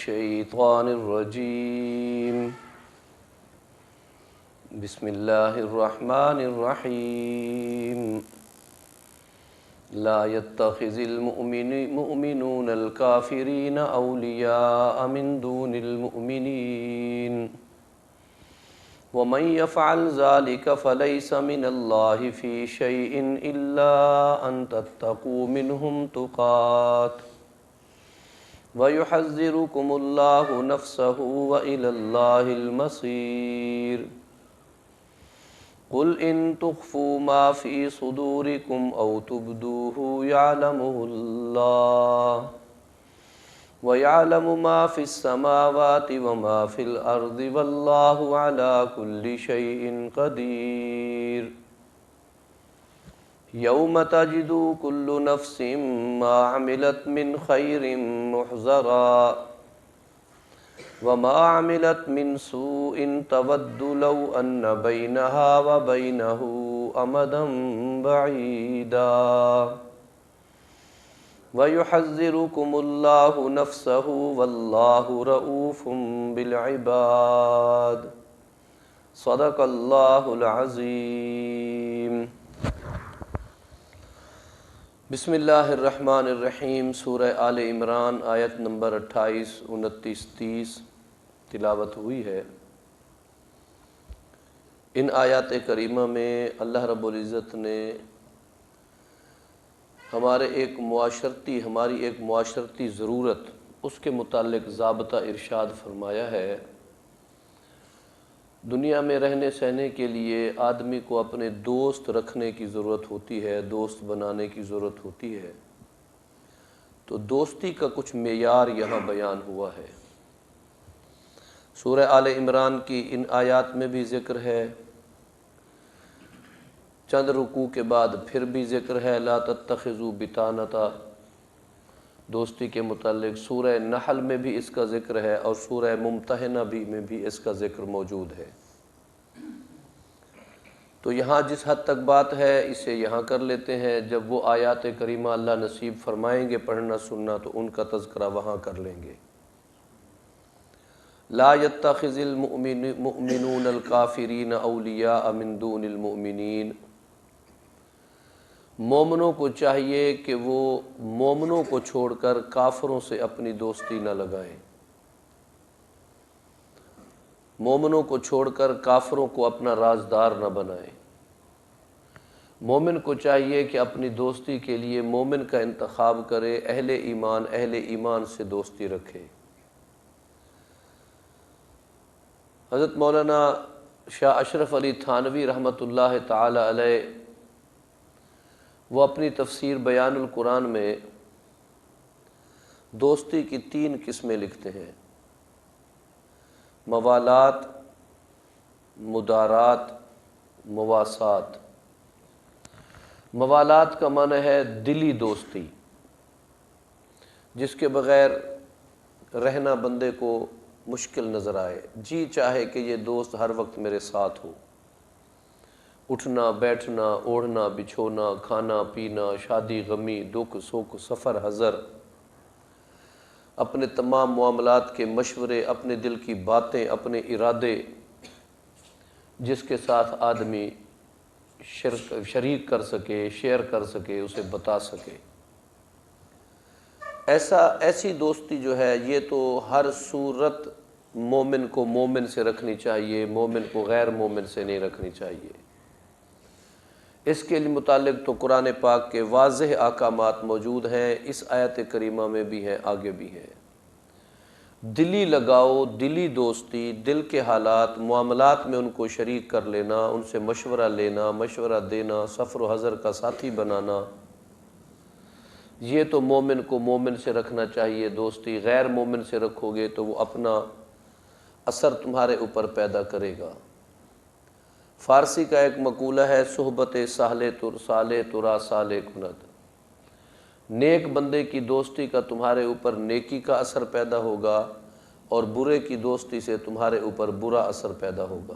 الشيطان الرجيم بسم الله الرحمن الرحيم لا يتخذ المؤمنون الكافرين أولياء من دون المؤمنين ومن يفعل ذلك فليس من الله في شيء إلا أن تتقوا منهم تقات وَيُحَذِّرُكُمُ اللَّهُ نَفْسَهُ وَإِلَى اللَّهِ الْمَصِيرُ قُلْ إِن تُخْفُوا مَا فِي صُدُورِكُمْ أَوْ تُبْدُوهُ يَعْلَمُهُ اللَّهُ وَيَعْلَمُ مَا فِي السَّمَاوَاتِ وَمَا فِي الْأَرْضِ وَاللَّهُ عَلَى كُلِّ شَيْءٍ قَدِيرٌ یوم تجد کل نفس ما عملت من خیر محضرا وما عملت من سوء تود لو ان بینها وبینه امدا بعیدا ویحذرکم اللہ نفسہ واللہ رؤوف بالعباد صدق اللہ العظیم۔ بسم اللہ الرحمن الرحیم۔ سورہ آل عمران آیت نمبر 28، 29، 30 تلاوت ہوئی ہے۔ ان آیات کریمہ میں اللہ رب العزت نے ہماری ایک معاشرتی ضرورت، اس کے متعلق ضابطہ ارشاد فرمایا ہے۔ دنیا میں رہنے سہنے کے لیے آدمی کو اپنے دوست رکھنے کی ضرورت ہوتی ہے، دوست بنانے کی ضرورت ہوتی ہے۔ تو دوستی کا کچھ معیار یہاں بیان ہوا ہے۔ سورہ آل عمران کی ان آیات میں بھی ذکر ہے، چند رکوع کے بعد پھر بھی ذکر ہے لا تتخذوا بطانۃ، دوستی کے متعلق سورہ نحل میں بھی اس کا ذکر ہے اور سورہ ممتحنہ میں بھی اس کا ذکر موجود ہے۔ تو یہاں جس حد تک بات ہے اسے یہاں کر لیتے ہیں، جب وہ آیات کریمہ اللہ نصیب فرمائیں گے پڑھنا سننا تو ان کا تذکرہ وہاں کر لیں گے۔ لا يتخذ المؤمنون الکافرین اولیاء من دون المؤمنین، مومنوں کو چاہیے کہ وہ مومنوں کو چھوڑ کر کافروں سے اپنی دوستی نہ لگائیں، مومنوں کو چھوڑ کر کافروں کو اپنا رازدار نہ بنائیں۔ مومن کو چاہیے کہ اپنی دوستی کے لیے مومن کا انتخاب کرے، اہل ایمان سے دوستی رکھے۔ حضرت مولانا شاہ اشرف علی تھانوی رحمۃ اللہ تعالی علیہ، وہ اپنی تفسیر بیان القرآن میں دوستی کی 3 قسمیں لکھتے ہیں: موالات، مدارات، مواسات۔ موالات کا معنی ہے دلی دوستی، جس کے بغیر رہنا بندے کو مشکل نظر آئے، جی چاہے کہ یہ دوست ہر وقت میرے ساتھ ہو، اٹھنا بیٹھنا، اوڑھنا بچھونا، کھانا پینا، شادی غمی، دکھ سکھ، سفر حضر، اپنے تمام معاملات کے مشورے، اپنے دل کی باتیں، اپنے ارادے، جس کے ساتھ آدمی شریک کر سکے، شیئر کر سکے، اسے بتا سکے۔ ایسی دوستی جو ہے یہ تو ہر صورت مومن کو مومن سے رکھنی چاہیے، مومن کو غیر مومن سے نہیں رکھنی چاہیے۔ اس کے متعلق تو قرآن پاک کے واضح احکامات موجود ہیں، اس آیت کریمہ میں بھی ہیں، آگے بھی ہیں۔ دلی لگاؤ، دلی دوستی، دل کے حالات معاملات میں ان کو شریک کر لینا، ان سے مشورہ لینا، مشورہ دینا، سفر و حضر کا ساتھی بنانا، یہ تو مومن کو مومن سے رکھنا چاہیے دوستی۔ غیر مومن سے رکھو گے تو وہ اپنا اثر تمہارے اوپر پیدا کرے گا۔ فارسی کا ایک مقولہ ہے صحبت صالح ترا صالح کند، نیک بندے کی دوستی کا تمہارے اوپر نیکی کا اثر پیدا ہوگا اور برے کی دوستی سے تمہارے اوپر برا اثر پیدا ہوگا۔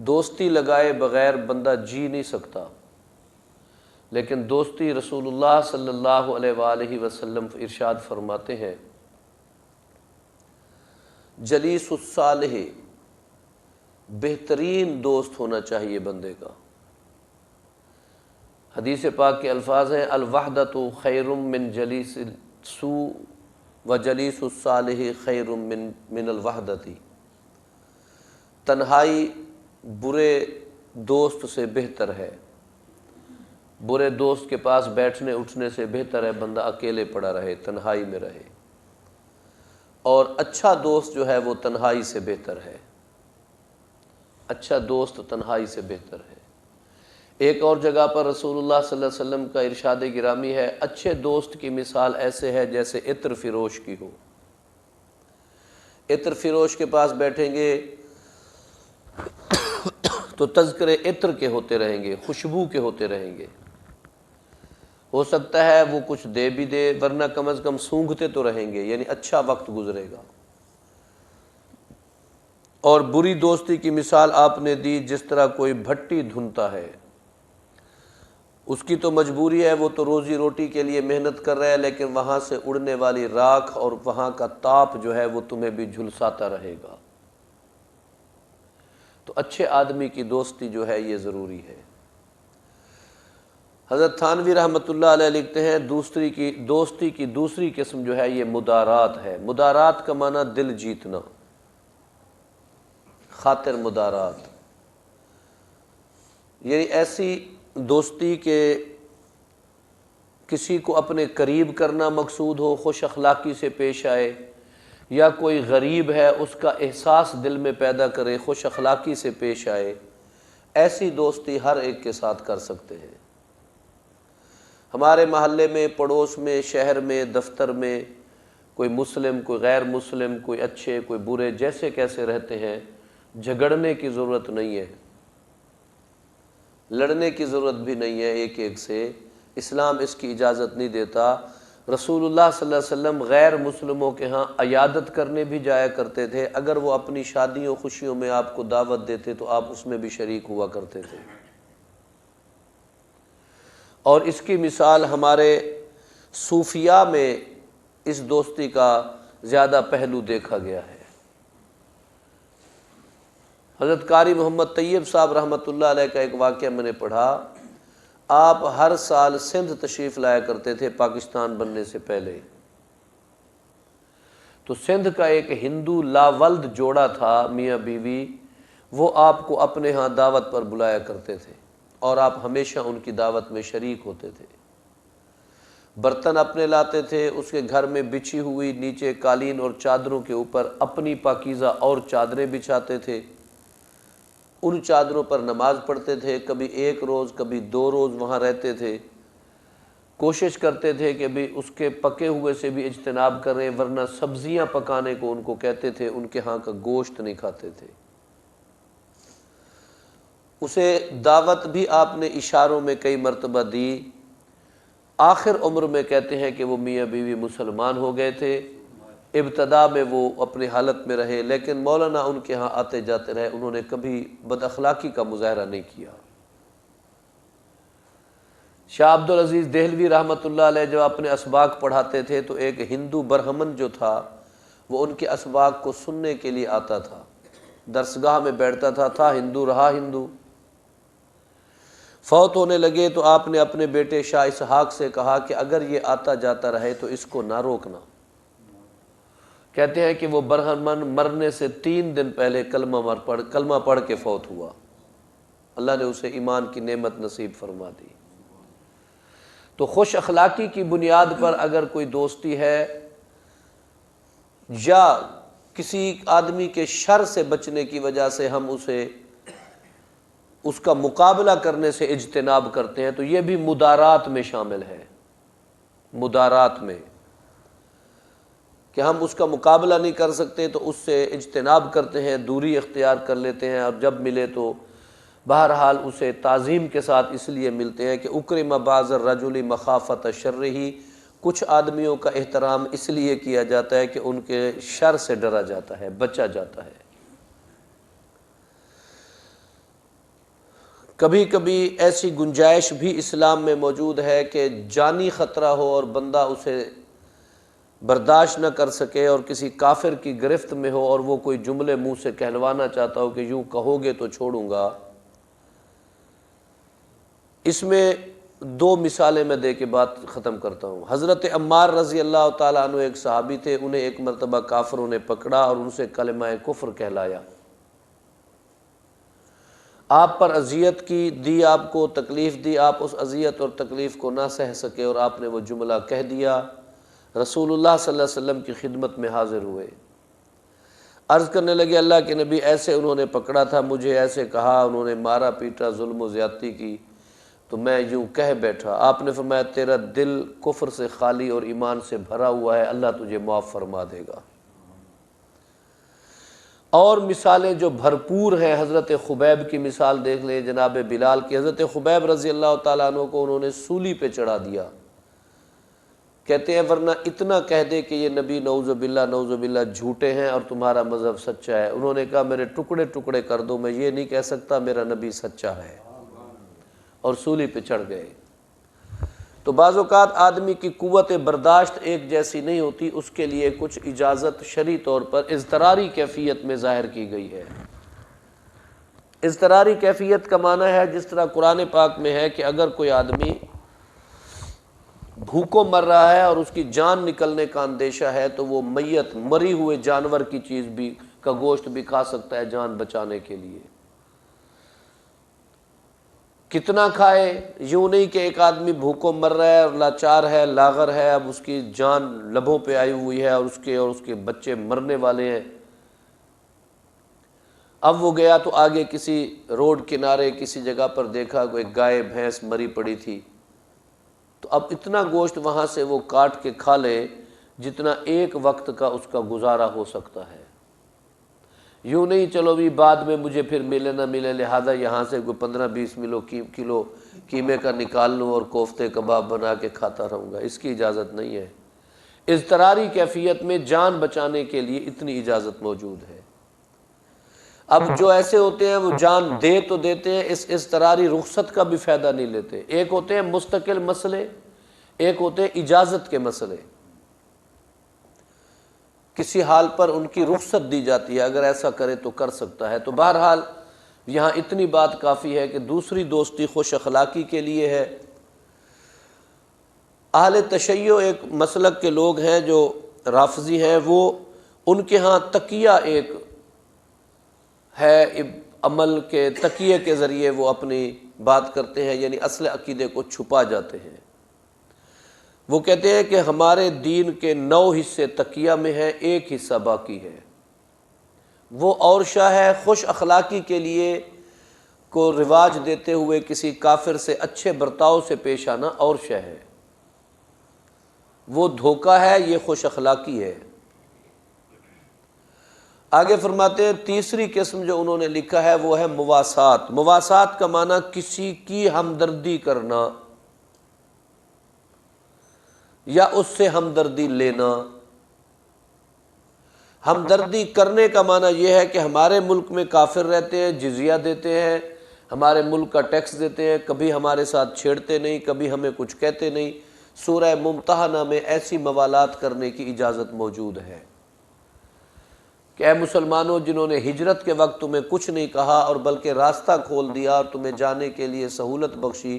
دوستی لگائے بغیر بندہ جی نہیں سکتا، لیکن دوستی رسول اللہ صلی اللہ علیہ وآلہ وسلم ارشاد فرماتے ہیں جلیس الصالح بہترین دوست ہونا چاہیے بندے کا۔ حدیث پاک کے الفاظ ہیں الوحدۃ خیر من جلیس السوء وجلیس الصالح خیر من الوحدۃ، تنہائی برے دوست سے بہتر ہے، برے دوست کے پاس بیٹھنے اٹھنے سے بہتر ہے بندہ اکیلے پڑا رہے، تنہائی میں رہے، اور اچھا دوست جو ہے وہ تنہائی سے بہتر ہے، اچھا دوست تنہائی سے بہتر ہے۔ ایک اور جگہ پر رسول اللہ صلی اللہ علیہ وسلم کا ارشاد گرامی ہے اچھے دوست کی مثال ایسے ہے جیسے عطر فروش کی ہو۔ عطر فروش کے پاس بیٹھیں گے تو تذکرے عطر کے ہوتے رہیں گے، خوشبو کے ہوتے رہیں گے، ہو سکتا ہے وہ کچھ دے بھی دے ورنہ کم از کم سونگھتے تو رہیں گے، یعنی اچھا وقت گزرے گا۔ اور بری دوستی کی مثال آپ نے دی جس طرح کوئی بھٹی دھنتا ہے، اس کی تو مجبوری ہے، وہ تو روزی روٹی کے لیے محنت کر رہا ہے، لیکن وہاں سے اڑنے والی راکھ اور وہاں کا تاپ جو ہے وہ تمہیں بھی جھلساتا رہے گا۔ تو اچھے آدمی کی دوستی جو ہے یہ ضروری ہے۔ حضرت تھانوی رحمۃ اللہ علیہ لکھتے ہیں دوستی کی دوسری قسم جو ہے یہ مدارات ہے۔ مدارات کا معنی دل جیتنا، خاطر مدارات، یعنی ایسی دوستی کہ کسی کو اپنے قریب کرنا مقصود ہو، خوش اخلاقی سے پیش آئے، یا کوئی غریب ہے اس کا احساس دل میں پیدا کرے، خوش اخلاقی سے پیش آئے، ایسی دوستی ہر ایک کے ساتھ کر سکتے ہیں۔ ہمارے محلے میں، پڑوس میں، شہر میں، دفتر میں کوئی مسلم، کوئی غیر مسلم، کوئی اچھے، کوئی برے، جیسے کیسے رہتے ہیں، جھگڑنے کی ضرورت نہیں ہے، لڑنے کی ضرورت بھی نہیں ہے ایک ایک سے، اسلام اس کی اجازت نہیں دیتا۔ رسول اللہ صلی اللہ علیہ وسلم غیر مسلموں کے ہاں عیادت کرنے بھی جایا کرتے تھے، اگر وہ اپنی شادیوں خوشیوں میں آپ کو دعوت دیتے تو آپ اس میں بھی شریک ہوا کرتے تھے۔ اور اس کی مثال ہمارے صوفیاء میں اس دوستی کا زیادہ پہلو دیکھا گیا ہے۔ حضرت قاری محمد طیب صاحب رحمۃ اللہ علیہ کا ایک واقعہ میں نے پڑھا، آپ ہر سال سندھ تشریف لایا کرتے تھے پاکستان بننے سے پہلے، تو سندھ کا ایک ہندو لاولد جوڑا تھا میاں بیوی، وہ آپ کو اپنے ہاں دعوت پر بلایا کرتے تھے اور آپ ہمیشہ ان کی دعوت میں شریک ہوتے تھے۔ برتن اپنے لاتے تھے، اس کے گھر میں بچھی ہوئی نیچے قالین اور چادروں کے اوپر اپنی پاکیزہ اور چادریں بچھاتے تھے، ان چادروں پر نماز پڑھتے تھے، کبھی ایک روز کبھی 2 روز وہاں رہتے تھے، کوشش کرتے تھے کہ بھی اس کے پکے ہوئے سے بھی اجتناب کریں، ورنہ سبزیاں پکانے کو ان کو کہتے تھے، ان کے ہاں کا گوشت نہیں کھاتے تھے۔ اسے دعوت بھی آپ نے اشاروں میں کئی مرتبہ دی، آخر عمر میں کہتے ہیں کہ وہ میاں بیوی مسلمان ہو گئے تھے، ابتدا میں وہ اپنی حالت میں رہے، لیکن مولانا ان کے ہاں آتے جاتے رہے، انہوں نے کبھی بد اخلاقی کا مظاہرہ نہیں کیا۔ شاہ عبدالعزیز دہلوی رحمۃ اللہ علیہ جو اپنے اسباق پڑھاتے تھے تو ایک ہندو برہمن جو تھا وہ ان کے اسباق کو سننے کے لیے آتا تھا، درسگاہ میں بیٹھتا تھا ہندو رہا ہندو۔ فوت ہونے لگے تو آپ نے اپنے بیٹے شاہ اسحاق سے کہا کہ اگر یہ آتا جاتا رہے تو اس کو نہ روکنا۔ کہتے ہیں کہ وہ برہمن مرنے سے 3 دن پہلے کلمہ پڑھ کے فوت ہوا، اللہ نے اسے ایمان کی نعمت نصیب فرما دی۔ تو خوش اخلاقی کی بنیاد پر اگر کوئی دوستی ہے یا کسی آدمی کے شر سے بچنے کی وجہ سے ہم اس کا مقابلہ کرنے سے اجتناب کرتے ہیں تو یہ بھی مدارات میں شامل ہے، مدارات میں، کہ ہم اس کا مقابلہ نہیں کر سکتے تو اس سے اجتناب کرتے ہیں، دوری اختیار کر لیتے ہیں، اور جب ملے تو بہرحال اسے تعظیم کے ساتھ اس لیے ملتے ہیں کہ اکرم بعض الرجل مخافۃ شرہ، کچھ آدمیوں کا احترام اس لیے کیا جاتا ہے کہ ان کے شر سے ڈرا جاتا ہے، بچا جاتا ہے۔ کبھی کبھی ایسی گنجائش بھی اسلام میں موجود ہے کہ جانی خطرہ ہو اور بندہ اسے برداشت نہ کر سکے اور کسی کافر کی گرفت میں ہو اور وہ کوئی جملے منہ سے کہلوانا چاہتا ہو کہ یوں کہو گے تو چھوڑوں گا، اس میں دو مثالیں میں دے کے بات ختم کرتا ہوں۔ حضرت عمار رضی اللہ تعالیٰ عنہ ایک صحابی تھے، انہیں ایک مرتبہ کافروں نے پکڑا اور ان سے کلمہ کفر کہلایا، آپ پر اذیت کی دی، آپ کو تکلیف دی، آپ اس اذیت اور تکلیف کو نہ سہ سکے اور آپ نے وہ جملہ کہہ دیا۔ رسول اللہ صلی اللہ علیہ وسلم کی خدمت میں حاضر ہوئے، عرض کرنے لگے اللہ کے نبی ایسے انہوں نے پکڑا تھا، مجھے ایسے کہا، انہوں نے مارا پیٹا، ظلم و زیادتی کی، تو میں یوں کہہ بیٹھا۔ آپ نے فرمایا تیرا دل کفر سے خالی اور ایمان سے بھرا ہوا ہے، اللہ تجھے معاف فرما دے گا۔ اور مثالیں جو بھرپور ہیں، حضرت خبیب کی مثال دیکھ لیں، جناب بلال کی۔ حضرت خبیب رضی اللہ تعالیٰ عنہ کو انہوں نے سولی پہ چڑھا دیا، کہتے ہیں ورنہ اتنا کہہ دے کہ یہ نبی نعوذ باللہ جھوٹے ہیں اور تمہارا مذہب سچا ہے۔ انہوں نے کہا میرے ٹکڑے ٹکڑے کر دو، میں یہ نہیں کہہ سکتا میرا نبی سچا ہے، اور سولی پہ چڑھ گئے۔ تو بعض اوقات آدمی کی قوت برداشت ایک جیسی نہیں ہوتی، اس کے لیے کچھ اجازت شرعی طور پر اضطراری کیفیت میں ظاہر کی گئی ہے۔ اضطراری کیفیت کا معنی ہے جس طرح قرآن پاک میں ہے کہ اگر کوئی آدمی بھوکوں مر رہا ہے اور اس کی جان نکلنے کا اندیشہ ہے تو وہ میت مری ہوئے جانور کی چیز بھی کا گوشت بھی کھا سکتا ہے جان بچانے کے لیے۔ کتنا کھائے؟ یوں نہیں کہ ایک آدمی بھوکوں مر رہا ہے اور لاچار ہے، لاغر ہے، اب اس کی جان لبوں پہ آئی ہوئی ہے اور اس کے بچے مرنے والے ہیں، اب وہ گیا تو آگے کسی روڈ کنارے کسی جگہ پر دیکھا کوئی گائے بھینس مری پڑی تھی، تو اب اتنا گوشت وہاں سے وہ کاٹ کے کھا لے جتنا ایک وقت کا اس کا گزارا ہو سکتا ہے۔ یوں نہیں چلو بھی بعد میں مجھے پھر ملے نہ ملے لہذا یہاں سے کوئی 15-20 کلو قیمے کا نکال لوں اور کوفتے کباب بنا کے کھاتا رہوں گا، اس کی اجازت نہیں ہے۔ اضطراری کیفیت میں جان بچانے کے لیے اتنی اجازت موجود ہے۔ اب جو ایسے ہوتے ہیں وہ جان دے تو دیتے ہیں، اس اضطراری رخصت کا بھی فائدہ نہیں لیتے۔ ایک ہوتے ہیں مستقل مسئلے، ایک ہوتے ہیں اجازت کے مسئلے، کسی حال پر ان کی رخصت دی جاتی ہے، اگر ایسا کرے تو کر سکتا ہے۔ تو بہرحال یہاں اتنی بات کافی ہے کہ دوسری دوستی خوش اخلاقی کے لیے ہے۔ اہل تشیع ایک مسلک کے لوگ ہیں جو رافضی ہیں، وہ ان کے ہاں تقیہ ایک ہے، عمل کے تقیے کے ذریعے وہ اپنی بات کرتے ہیں، یعنی اصل عقیدے کو چھپا جاتے ہیں۔ وہ کہتے ہیں کہ ہمارے دین کے 9 حصے تقیہ میں ہیں، ایک حصہ باقی ہے۔ وہ اور شاہ ہے، خوش اخلاقی کے لیے کو رواج دیتے ہوئے کسی کافر سے اچھے برتاؤ سے پیش آنا اور شاہ ہے، وہ دھوکہ ہے، یہ خوش اخلاقی ہے۔ آگے فرماتے ہیں تیسری قسم جو انہوں نے لکھا ہے وہ ہے مواسات۔ مواسات کا معنی کسی کی ہمدردی کرنا یا اس سے ہمدردی لینا۔ ہمدردی کرنے کا معنی یہ ہے کہ ہمارے ملک میں کافر رہتے ہیں، جزیہ دیتے ہیں، ہمارے ملک کا ٹیکس دیتے ہیں، کبھی ہمارے ساتھ چھیڑتے نہیں، کبھی ہمیں کچھ کہتے نہیں۔ سورہ ممتحنہ میں ایسی موالات کرنے کی اجازت موجود ہے کہ اے مسلمانوں جنہوں نے ہجرت کے وقت تمہیں کچھ نہیں کہا اور بلکہ راستہ کھول دیا اور تمہیں جانے کے لیے سہولت بخشی،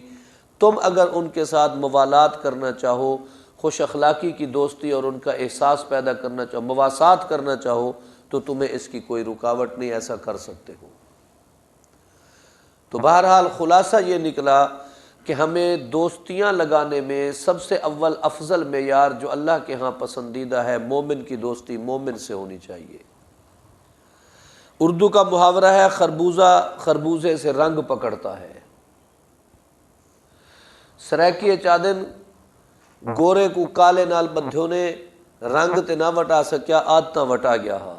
تم اگر ان کے ساتھ موالات کرنا چاہو، خوش اخلاقی کی دوستی اور ان کا احساس پیدا کرنا چاہو، مواسات کرنا چاہو، تو تمہیں اس کی کوئی رکاوٹ نہیں، ایسا کر سکتے ہو۔ تو بہرحال خلاصہ یہ نکلا کہ ہمیں دوستیاں لگانے میں سب سے اول افضل معیار جو اللہ کے ہاں پسندیدہ ہے، مومن کی دوستی مومن سے ہونی چاہیے۔ اردو کا محاورہ ہے خربوزہ خربوزے سے رنگ پکڑتا ہے۔ سریکی چادن گورے کو کالے نال بدھیوں نے رنگ تے نہ وٹا سکیا، عادتاں وٹا گیا ہا۔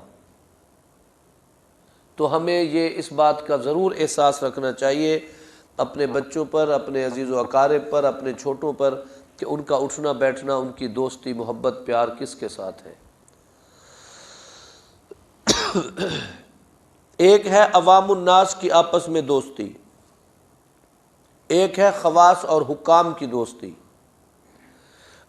تو ہمیں یہ اس بات کا ضرور احساس رکھنا چاہیے اپنے بچوں پر، اپنے عزیز و اقارب پر، اپنے چھوٹوں پر، کہ ان کا اٹھنا بیٹھنا، ان کی دوستی محبت پیار کس کے ساتھ ہے۔ ایک ہے عوام الناس کی آپس میں دوستی، ایک ہے خواص اور حکام کی دوستی۔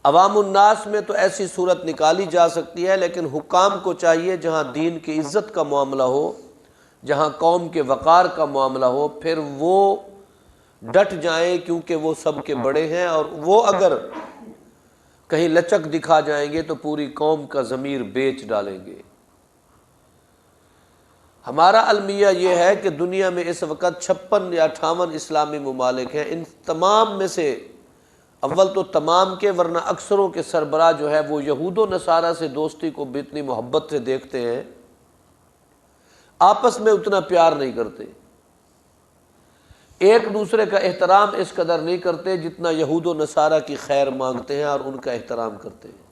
عوام الناس میں تو ایسی صورت نکالی جا سکتی ہے، لیکن حکام کو چاہیے جہاں دین کی عزت کا معاملہ ہو، جہاں قوم کے وقار کا معاملہ ہو، پھر وہ ڈٹ جائیں، کیونکہ وہ سب کے بڑے ہیں، اور وہ اگر کہیں لچک دکھا جائیں گے تو پوری قوم کا ضمیر بیچ ڈالیں گے۔ ہمارا المیہ یہ ہے کہ دنیا میں اس وقت 56 یا 58 اسلامی ممالک ہیں، ان تمام میں سے اول تو تمام کے ورنہ اکثروں کے سربراہ جو ہے وہ یہود و نصارہ سے دوستی کو بھی اتنی محبت سے دیکھتے ہیں، آپس میں اتنا پیار نہیں کرتے، ایک دوسرے کا احترام اس قدر نہیں کرتے جتنا یہود و نصارہ کی خیر مانگتے ہیں اور ان کا احترام کرتے ہیں۔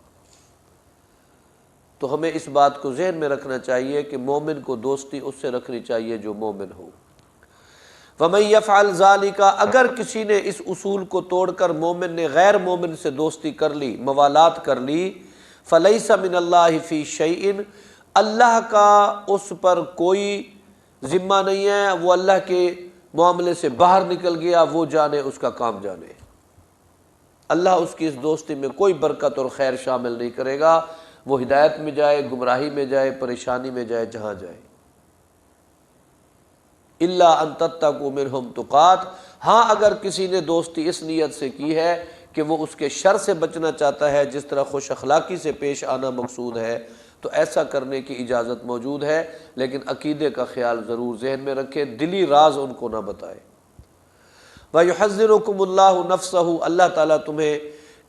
تو ہمیں اس بات کو ذہن میں رکھنا چاہیے کہ مومن کو دوستی اس سے رکھنی چاہیے جو مومن ہو۔ وَمَن يَفْعَلْ ذَلِكَ، اگر کسی نے اس اصول کو توڑ کر مومن نے غیر مومن سے دوستی کر لی، موالات کر لی، فَلَيْسَ مِنَ اللَّهِ فِي شَيْءٍ، اللہ کا اس پر کوئی ذمہ نہیں ہے، وہ اللہ کے معاملے سے باہر نکل گیا، وہ جانے، اس کا کام جانے، اللہ اس کی اس دوستی میں کوئی برکت اور خیر شامل نہیں کرے گا، وہ ہدایت میں جائے، گمراہی میں جائے، پریشانی میں جائے، جہاں جائے۔ الا ان تتقوا منہم تقات، ہاں اگر کسی نے دوستی اس نیت سے کی ہے کہ وہ اس کے شر سے بچنا چاہتا ہے، جس طرح خوش اخلاقی سے پیش آنا مقصود ہے، تو ایسا کرنے کی اجازت موجود ہے، لیکن عقیدے کا خیال ضرور ذہن میں رکھے، دلی راز ان کو نہ بتائے۔ وَيُحَذِّرُكُمُ اللَّهُ نَفْسَهُ، اللہ تعالیٰ تمہیں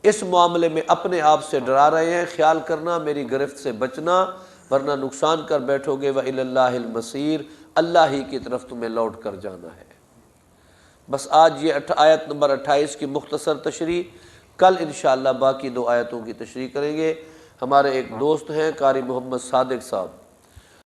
اس معاملے میں اپنے آپ سے ڈرا رہے ہیں، خیال کرنا، میری گرفت سے بچنا، ورنہ نقصان کر بیٹھو گے۔ وَإِلَى اللَّهِ الْمَصِيرُ، اللہ ہی کی طرف تمہیں لوٹ کر جانا ہے۔ بس آج یہ آیت نمبر 28 کی مختصر تشریح، کل انشاءاللہ باقی 2 آیتوں کی تشریح کریں گے۔ ہمارے ایک دوست ہیں قاری محمد صادق صاحب،